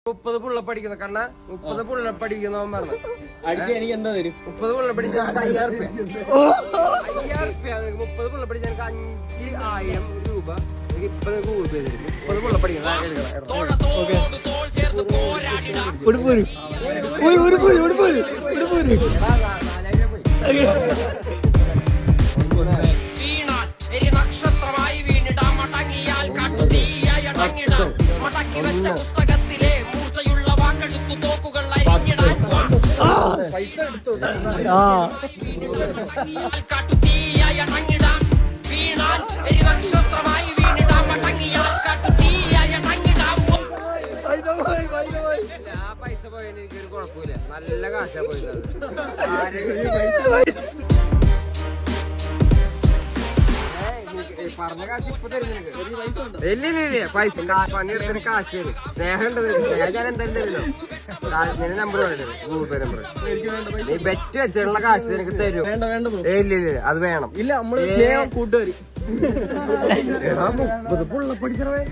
30 പുള്ളപ്പടിക്കുന്ന കണ്ണ 30 പുള്ളപ്പടിക്കുന്നവൻ പറഞ്ഞു അടിച്ച് എനിക്ക് എന്താ തരും? 30 പുള്ളപ്പടിച്ച 5000 രൂപ 30 പുള്ളപ്പടിച്ച എനിക്ക് 5000 രൂപ എനിക്ക് ഇപ്പൊ ഗൂഗിൾ പേ തരും. 30 പുള്ളപ്പടിക്കുന്ന നക്ഷത്രമായി വീണിടാം മടങ്ങിയാൽ കാട്ടുതീയായടങ്ങിടാം മടക്കി വെച്ച പുസ്തകത്തിലെ മൂർച്ചയുള്ള വാക്കെടുത്തു തോക്കുകൾ അരിഞ്ഞിടാൻ പൈസ എടുത്തു കാട്ടുതീയായടങ്ങിടാം വീണാൽ ഒരു നക്ഷത്രമായി വീണിടാം മടങ്ങിയാൽ കാട്ടുതീയായടങ്ങിടാം. ആ പൈസ പോയതിന് എനിക്കൊരു കുഴപ്പമില്ല. നല്ല കാശാ പോയത്. പറഞ്ഞ കാശ് ഇപ്പൊ തരുന്നു. ഇല്ല പൈസ പണിയെടുത്തിന് കാശ് തരും. സ്നേഹം ഉണ്ടത്. സ്നേഹം ഞാൻ എന്തായാലും തരുമല്ലോ. ഞാൻ നമ്പർ പറയുന്നത് ഗൂഗിൾ പേ നമ്പർ. നീ ബെറ്റ് വെച്ചുള്ള കാശ് എനിക്ക് തരും. ഇല്ല അത് വേണം. ഇല്ല നമ്മള് കൂട്ടുകാര് 30 പുള്ള പഠിക്കണേ